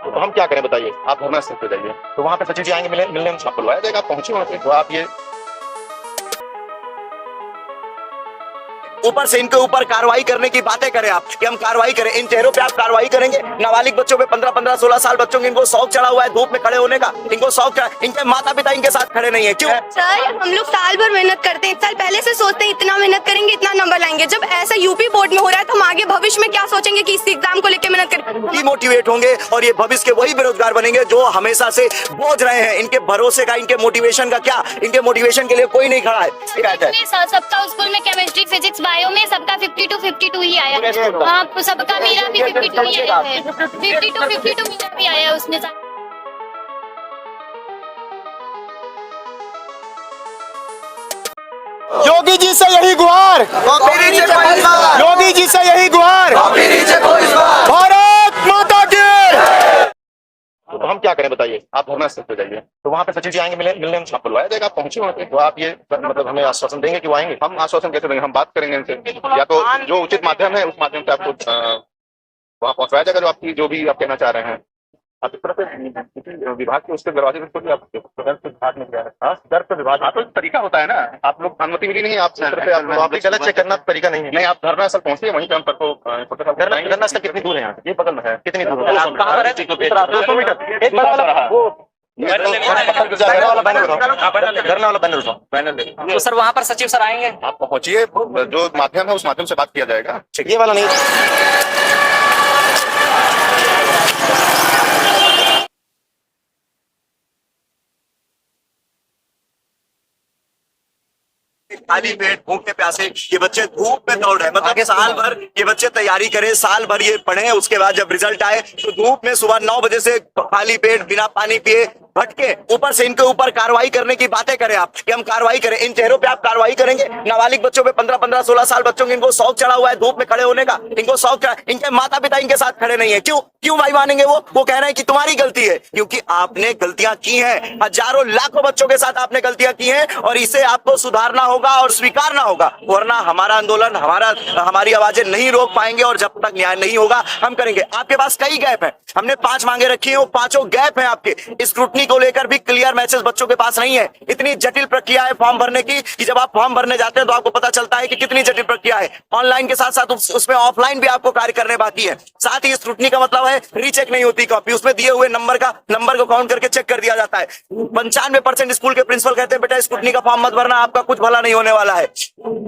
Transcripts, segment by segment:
तो हम क्या करें बताइए? आप धरना स्थल पे जाइए, तो वहाँ पे सचिव जी आएंगे मिलने आपको बुलवाया जाएगा, आप पहुंचे वहाँ पे, तो आप ये ऊपर से इनके ऊपर कार्रवाई करने की बातें करें आप कि हम कार्रवाई करें, इन चेहरों पे आप कार्रवाई करेंगे? नाबालिग बच्चों पे 15-15, 16 साल बच्चों के इनको शौक चढ़ा हुआ है धूप में खड़े होने का, इनको शौक चढ़ा, इनके माता पिता इनके साथ खड़े नहीं है, क्यों? सर हम लोग साल भर मेहनत करते हैं, 1 साल पहले से सोचते हैं इतना मेहनत करेंगे इतना नंबर लाएंगे। जब ऐसा यूपी बोर्ड में हो रहा है तो हम आगे भविष्य में क्या सोचेंगे कि इस एग्जाम को लेकर मेहनत करें। डिमोटिवेट होंगे और ये भविष्य के वही बेरोजगार बनेंगे जो हमेशा से बोझ रहे हैं। इनके भरोसे का, इनके मोटिवेशन का क्या? इनके मोटिवेशन के लिए कोई नहीं खड़ा है। सबका स्कूल में केमिस्ट्री, फिजिक्स, बायो में सबका 52 ही आया है। हाँ, सबका मेरा भी 52 ही आया है। 52 मेरा भी आया है उसमें। योगी जी से यही गुहार, योगी जी से यही गुहार, भारत माता की। तो हम क्या करें बताइए? आप धरना स्थल पे जाइए, तो वहाँ पे सचिव जी आएंगे मिलने आपको बुलवाया जाएगा, आप पहुंचे वहाँ पे, तो आप ये मतलब हमें आश्वासन देंगे कि वो आएंगे? हम आश्वासन कैसे देंगे? हम बात करेंगे इनसे, या तो जो उचित माध्यम है उस माध्यम से आपको वहाँ पहुंचाया जाएगा जो आपकी जो भी आप कहना चाह रहे हैं। आप इस तरह से विभाग के उसके दरवाजे पे खोलिए, आप विभाग में क्या है? हाँ, दर पे विभाग। हाँ, तो तरीका होता है ना, आप लोग अनुमति मिली नहीं, आप गलत चेक करना तरीका नहीं है। नहीं, आप धरना स्थल पहुंचिए, वहीं पे हम धरना स्थल कितनी दूर है यहाँ से? ये बगल में है। कितनी दूर है? 200 मीटर। तो सर वहाँ पर सचिव सर आएंगे, आप पहुंचिए, जो माध्यम है उस माध्यम से बात किया जाएगा। ये वाला नहीं, खाली पेट भूखे प्यासे ये बच्चे धूप में दौड़ रहे हैं। मतलब साल भर ये बच्चे तैयारी करें, साल भर ये पढ़े, उसके बाद जब रिजल्ट आए तो धूप में सुबह 9 बजे से खाली पेट बिना पानी पिए भटके। ऊपर से इनके ऊपर कार्रवाई करने की बातें करें आप कि हम कार्रवाई करें, इन चेहरों पे आप कार्रवाई करेंगे? नाबालिग बच्चों पे 15-15, 16 साल बच्चों के इनको शौक चढ़ा हुआ है धूप में खड़े होने का, इनको शौक चढ़ा, इनके माता पिता इनके साथ खड़े नहीं है, क्यों? क्यों भाई मानेंगे? वो कह रहे हैं कि तुम्हारी गलती है, क्योंकि आपने गलतियां की हैं, हजारों लाखों बच्चों के साथ आपने गलतियां की हैं और इसे आपको सुधारना होगा और स्वीकारना होगा, वरना हमारा आंदोलन, हमारी आवाजें नहीं रोक पाएंगे और जब तक न्याय नहीं होगा हम करेंगे। आपके पास कई गैप है, हमने 5 मांगे रखी है, वो 5 गैप है आपके। स्क्रूटनी को लेकर भी क्लियर मैसेज बच्चों के पास नहीं है। इतनी जटिल प्रक्रिया है फॉर्म भरने की कि जब आप फॉर्म भरने जाते हैं तो आपको पता चलता है कि कितनी जटिल प्रक्रिया है। ऑनलाइन के साथ साथ उसमें ऑफलाइन भी आपको कार्य करने बाकी है। साथ ही स्क्रूटनी का मतलब है रीचेक नहीं होती कॉपी, उसमें दिए हुए नंबर को काउंट करके चेक कर दिया जाता है। 95% स्कूल के प्रिंसिपल कहते हैं बेटा स्क्रूटनी का फॉर्म मत भरना, आपका कुछ भला नहीं होने वाला है।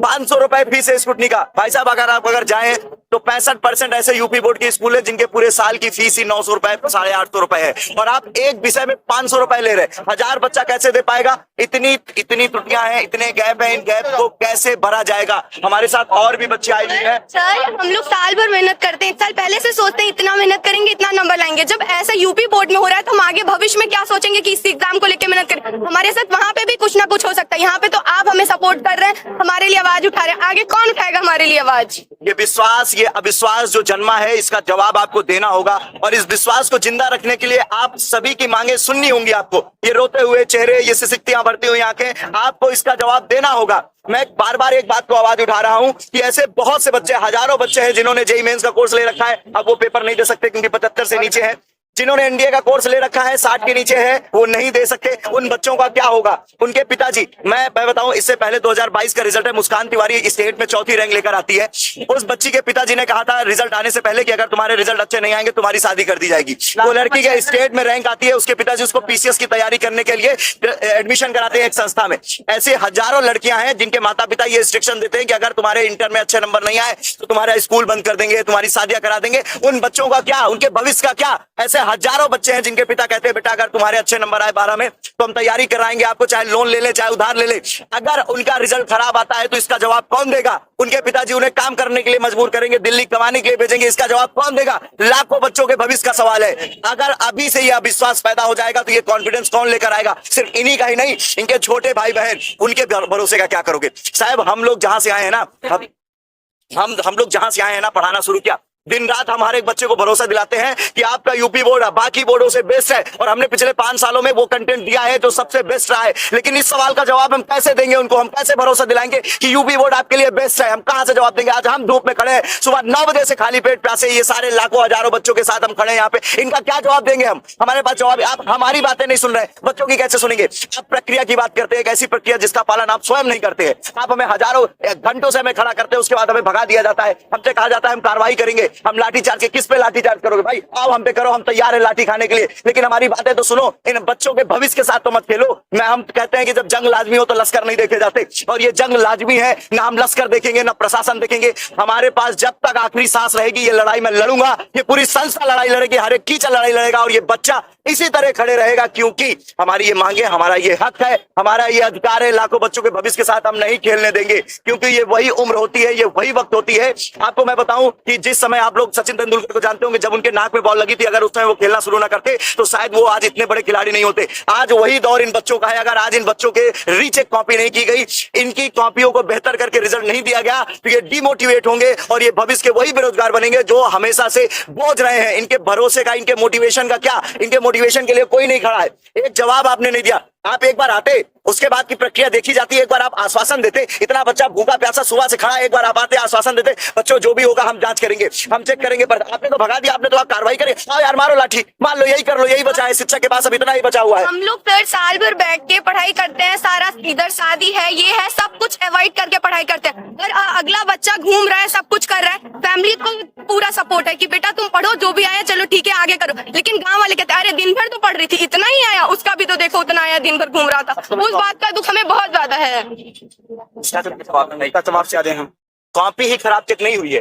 500 रुपए फीस है स्क्रूटनी का। भाई साहब अगर जाएं तो 65% ऐसे यूपी बोर्ड के स्कूल है जिनके पूरे साल की फीस ही 900 रुपए, 850 रुपए है, और आप एक विषय में 500 रुपए ले रहे। 1000 बच्चा कैसे दे पाएगा? इतनी त्रुटियां हैं, इतने गैप है, इन गैप को कैसे भरा जाएगा? हमारे साथ और भी बच्चे आए हुए हैं। सर हम लोग साल भर मेहनत करते हैं, 1 साल पहले से सोचते हैं इतना मेहनत करेंगे इतना नंबर लाएंगे। जब ऐसा यूपी बोर्ड में हो रहा है तो हम आगे भविष्य में क्या सोचेंगे कि इस एग्जाम को लेकर मेहनत करें। हमारे साथ वहाँ पे भी कुछ ना कुछ हो सकता है, यहाँ पे तो आप हमें सपोर्ट कर रहे हैं, हमारे लिए आवाज उठा रहे हैं, आगे कौन उठाएगा हमारे लिए आवाज? ये विश्वास, ये अविश्वास जो जन्मा है, इसका जवाब आपको देना होगा और इस विश्वास को जिंदा रखने के लिए आप सभी की मांगे सुननी होंगी। आपको ये रोते हुए चेहरे, ये सिसकतियां भरती हुई आंखें, आपको इसका जवाब देना होगा। मैं बार बार एक बात को आवाज उठा रहा हूं कि ऐसे बहुत से बच्चे, हजारों बच्चे हैं जिन्होंने जेईई मेंस का कोर्स ले रखा है, अब वो पेपर नहीं दे सकते क्योंकि 75 से नीचे है। जिन्होंने एनडीए का कोर्स ले रखा है, 60 के नीचे है, वो नहीं दे सकते। उन बच्चों का क्या होगा? उनके पिताजी, मैं बताऊं, इससे पहले 2022 का रिजल्ट है, मुस्कान तिवारी स्टेट में 4थी रैंक लेकर आती है। उस बच्ची के पिताजी ने कहा था रिजल्ट आने से पहले कि अगर तुम्हारे रिजल्ट अच्छे नहीं आएंगे तुम्हारी शादी कर दी जाएगी। वो लड़की के स्टेट में रैंक आती है, उसके पिताजी उसको पीसीएस की तैयारी करने के लिए एडमिशन कराते हैं एक संस्था में। ऐसे हजारों लड़कियां हैं जिनके माता पिता ये रिस्ट्रिक्शन देते हैं कि अगर तुम्हारे इंटर में अच्छे नंबर नहीं आए तो तुम्हारा स्कूल बंद कर देंगे, तुम्हारी शादियां करा देंगे। उन बच्चों का क्या? उनके भविष्य का क्या? ऐसे हजारों बच्चे हैं जिनके पिता कहते हैं बेटा अगर तुम्हारे अच्छे नंबर आए 12 में तो हम तैयारी कराएंगे आपको, चाहे लोन ले ले चाहे उधार ले ले। अगर उनका रिजल्ट खराब आता है तो इसका जवाब कौन देगा? उनके पिताजी उन्हें काम करने के लिए मजबूर करेंगे, दिल्ली कमाने के लिए भेजेंगे, इसका जवाब कौन देगा? लाखों बच्चों के भविष्य का सवाल है। अगर अभी से यह विश्वास पैदा हो जाएगा तो ये कॉन्फिडेंस कौन लेकर आएगा? सिर्फ इन्हीं का ही नहीं, इनके छोटे भाई बहन, उनके भरोसे का क्या करोगे? साहब हम लोग जहां से आए हैं ना, हम लोग जहां से आए हैं ना, पढ़ाना शुरू किया, दिन रात हम हर एक बच्चे को भरोसा दिलाते हैं कि आपका यूपी बोर्ड बाकी बोर्डों से बेस्ट है, और हमने पिछले 5 सालों में वो कंटेंट दिया है जो सबसे बेस्ट रहा है। लेकिन इस सवाल का जवाब हम कैसे देंगे उनको? हम कैसे भरोसा दिलाएंगे कि यूपी बोर्ड आपके लिए बेस्ट है? हम कहां से जवाब देंगे? आज हम धूप में खड़े हैं, सुबह 9 बजे से खाली पेट प्यासे ये सारे लाखों हजारों बच्चों के साथ हम खड़े हैं यहाँ पे, इनका क्या जवाब देंगे हम? हमारे पास जवाब, आप हमारी बातें नहीं सुन रहे, बच्चों की कैसे सुनेंगे? आप प्रक्रिया की बात करते हैं, एक ऐसी प्रक्रिया जिसका पालन आप स्वयं नहीं करते हैं। आप हमें हजारों घंटों से हमें खड़ा करते हैं, उसके बाद हमें भगा दिया जाता है। हमसे कहा जाता है हम कार्रवाई करेंगे, हम लाठीचार्ज के, किस पे लाठीचार्ज करोगे भाई? आओ हम पे करो, हम तैयार है लाठी खाने के लिए, लेकिन हमारी बातें तो सुनो। इन बच्चों के भविष्य के साथ तो मत खेलो। हम कहते हैं कि जब जंग लाजमी हो तो लश्कर नहीं देखे जाते, और ये जंग लाजमी है। ना हम लश्कर देखेंगे ना प्रशासन देखेंगे। हमारे पास जब तक आखिरी सांस रहेगी ये लड़ाई मैं लड़ूंगा, ये पूरी संस्था लड़ाई लड़ेगी, हर एक टीचर लड़ाई लड़ेगा, और ये बच्चा इसी तरह खड़े रहेगा, क्योंकि हमारी ये मांगे, हमारा ये हक है, हमारा ये अधिकार है। लाखों बच्चों के भविष्य के साथ हम नहीं खेलने देंगे, क्योंकि ये वही उम्र होती है, ये वही वक्त होती है। आपको मैं बताऊं कि जिस समय आप लोग सचिन तेंदुलकर को जानते होंगे, जब उनके नाक में बॉल लगी थी, अगर उस समय वो खेलना शुरू ना करते तो शायद वो आज इतने बड़े खिलाड़ी नहीं होते। आज वही दौर इन बच्चों का है। अगर आज इन बच्चों के रीचेक कॉपी नहीं की गई, इनकी कॉपियों को बेहतर करके रिजल्ट नहीं दिया गया, तो ये डिमोटिवेट होंगे, और ये भविष्य के वही बेरोजगार बनेंगे जो हमेशा से बोझ रहे हैं। इनके भरोसे का, इनके मोटिवेशन का क्या? इनके मोटिवेशन के लिए कोई नहीं खड़ा है। एक जवाब आपने नहीं दिया। आप एक बार आते, उसके बाद की प्रक्रिया देखी जाती है, एक बार आप आश्वासन देते, इतना बच्चा भूखा प्यासा सुबह से खड़ा, एक बार आप आते, आश्वासन देते, बच्चों जो भी होगा हम जांच करेंगे, हम चेक करेंगे। पर आपने तो भगा दिया, आपने तो आप कार्रवाई करें, आओ यार मारो लाठी, मान लो यही कर लो, यही बचा है शिक्षक के पास, अब इतना ही बचा हुआ है। हम लोग फिर साल भर बैठ के पढ़ाई करते हैं, सारा इधर शादी है, ये है, सब कुछ अवॉइड करके पढ़ाई करते हैं। और अगला बच्चा घूम रहा है, सब कुछ कर रहा है, फैमिली को पूरा सपोर्ट है कि बेटा तुम पढ़ो, जो भी आया चलो ठीक है आगे करो। लेकिन गाँव वाले कहते हैं अरे दिन भर तो पढ़ रही थी, इतना ही आया, उसका भी तो देखो उतना आया, दिन भर घूम रहा था। उस बात का दुख हमें बहुत ज्यादा है। कॉपी ही खराब चेक नहीं हुई है,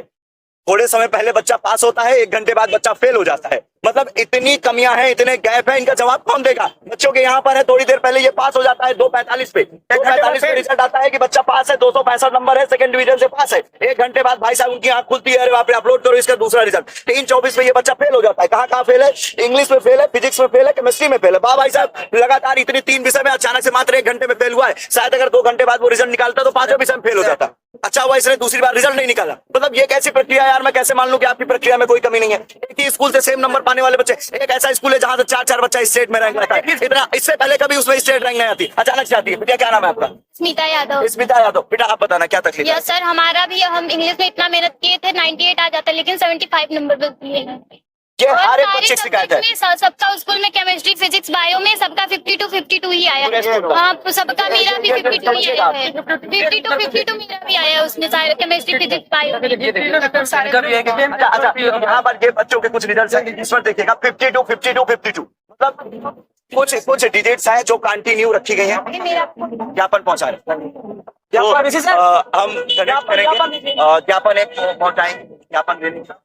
थोड़े समय पहले बच्चा पास होता है, 1 घंटे बाद बच्चा फेल हो जाता है। मतलब इतनी कमियां हैं, इतने गैप है, इनका जवाब कौन देगा? बच्चों के यहाँ पर है, थोड़ी देर पहले ये पास हो जाता है 2:45 पे, 2:45 पे रिजल्ट आता है कि बच्चा पास है, 265 नंबर है, सेकंड डिवीजन से पास है। 1 घंटे बाद भाई साहब उनकी आंख खुलती है, अरे बाप रे अपलोड करो इसका दूसरा रिजल्ट। 3:24 पे ये बच्चा फेल हो जाता है। कहाँ फेल है? इंग्लिश में फेल है, फिजिक्स में फेल है, केमिस्ट्री में फेल है। भाई साहब लगातार इतनी 3 विषय में अचानक से मात्र 1 घंटे में फेल हुआ है। शायद अगर 2 घंटे बाद वो रिजल्ट निकालता तो 5वें विषय में फेल हो जाता। अच्छा हुआ इसने दूसरी बार रिजल्ट नहीं निकाला। मतलब ये कैसी प्रक्रिया है यार? मैं कैसे मान लूं कि आपकी प्रक्रिया में कोई कमी नहीं है? एक ही स्कूल से सेम नंबर पाने वाले बच्चे, एक ऐसा स्कूल है जहां से 4-4 बच्चा स्टेट में रैंक रहता है। इतना इससे पहले कभी उसमें स्टेट रैंक नहीं आती, अचानक से आती है। बेटा क्या नाम है आपका? स्मिता यादव। स्मिता यादव। बेटा आप बताना क्या तकलीफ है? यस सर, हमारा भी, हम इंग्लिश में इतना मेहनत किए थे, 98 आ जाता, लेकिन 75 नंबर मिलती है। ये और हर एक सारे बच्चे की शिकायत है। सब्जेक्ट में सबका स्कूल में केमिस्ट्री, फिजिक्स, बायो में सबका 52 ही आया है। हाँ, सबका मेरा भी 52 ही आया है। 52 मेरा भी आया है उसमें, सारे केमिस्ट्री, फिजिक्स, बायो। अच्छा, यहाँ पर ये बच्चों के कुछ रिजल्ट हैं, इस पर देखिएगा 52 मतलब कुछ डिजिट्स हैं जो कंटिन्यू रखी गई हैं। ज्ञापन पहुंचा रहे तो, हम कनेक्ट करेंगे, ज्ञापन एक पहुंचाएंगे, ज्ञापन देने का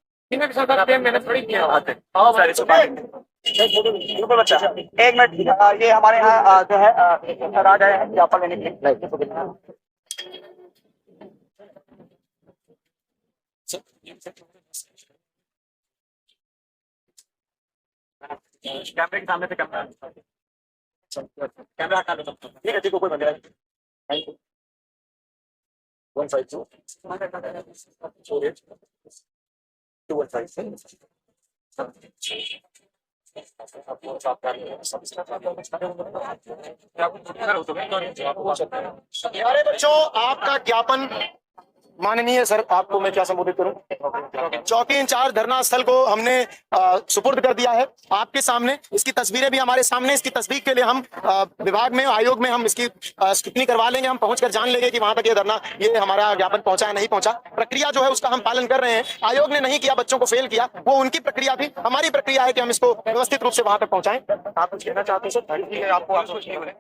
बच्चा 1 मिनट, ये हमारे यहाँ जो है सर आ गए हैं ज्ञापन लेने के लिए। कैमरे के सामने से कैमरा हटा लो। ठीक है, ठीक है, कोई बंद नहीं। Thank you. 152 215 प्यारे बच्चों, आपका ज्ञापन माननीय सर, आपको मैं क्या संबोधित करूं? चौकी इंचार्ज धरना स्थल को हमने सुपुर्द कर दिया है आपके सामने। इसकी तस्वीरें भी हमारे सामने, इसकी तस्दीक के लिए हम विभाग में, आयोग में हम इसकी स्क्रूटनी करवा लेंगे। हम पहुंचकर जान लेंगे कि वहां तक ये धरना, ये हमारा ज्ञापन पहुंचा है नहीं पहुंचा। प्रक्रिया जो है उसका हम पालन कर रहे हैं। आयोग ने नहीं किया, बच्चों को फेल किया, वो उनकी प्रक्रिया थी। हमारी प्रक्रिया है कि हम इसको व्यवस्थित रूप से वहां तक पहुंचाएं। आप कुछ कहना चाहते हैं सर? आपको कुछ नहीं बोले,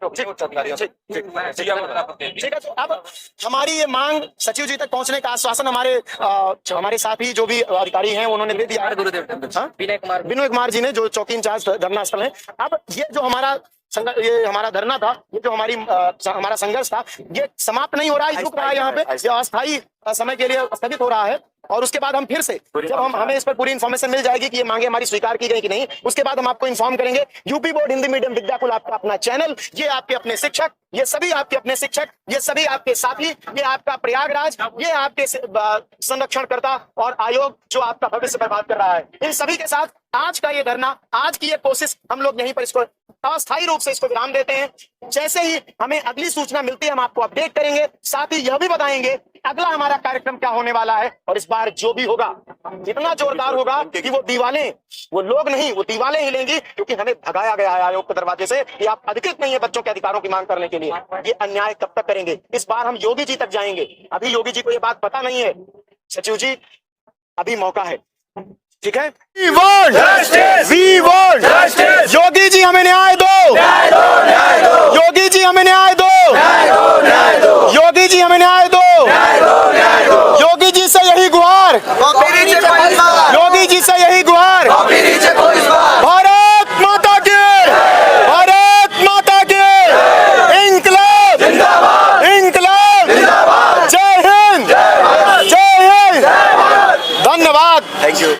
ठीक है। तो अब हमारी ये मांग सचिव जी तक पहुंचने का आश्वासन हमारे साथी जो भी अधिकारी हैं उन्होंने दे दिया है। विनोद कुमार जी ने, जो चौकी इंचार्ज धरना स्थल है। अब ये जो हमारा धरना था, ये जो हमारा संघर्ष था, ये समाप्त नहीं हो रहा है, रुक रहा है यहाँ पे। ये अस्थायी समय के लिए स्थगित हो रहा है और उसके बाद हम फिर से जब हमें इस पर पूरी इन्फॉर्मेशन मिल जाएगी कि ये मांगे हमारी स्वीकार की गई कि नहीं, उसके बाद हम आपको इन्फॉर्म करेंगे। UP board Hindi medium Vidyakul आपका अपना चैनल, ये आपके अपने शिक्षक, ये सभी आपके अपने शिक्षक, ये सभी आपके साथी, ये आपका प्रयागराज, ये आपके संरक्षणकर्ता और आयोग जो आपका भविष्य बर्बाद कर रहा है, इन सभी के साथ आज का ये धरना, आज की ये कोशिश हम लोग यहीं पर इसको अस्थायी रूप से इसको विराम देते हैं। जैसे ही हमें अगली सूचना मिलती है हम आपको अपडेट करेंगे, साथ ही यह भी बताएंगे अगला हमारा कार्यक्रम क्या होने वाला है। और इस बार जो भी होगा इतना जोरदार होगा कि वो दीवालें, वो लोग नहीं, वो दीवालें हिलेंगी, क्योंकि हमें भगाया गया है आयोग के दरवाजे से कि आप अधिकृत नहीं है बच्चों के अधिकारों की मांग करने के लिए। ये अन्याय कब तक करेंगे? इस बार हम योगी जी तक जाएंगे। अभी योगी जी को ये बात पता नहीं है। सचिव जी, अभी मौका है, ठीक है? We want justice. Yogi ji हमें न्याय दो, योगी जी हमें न्याय दो, योगी जी हमें न्याय दो, योगी जी से यही गुहार, योगी जी से यही गुहार।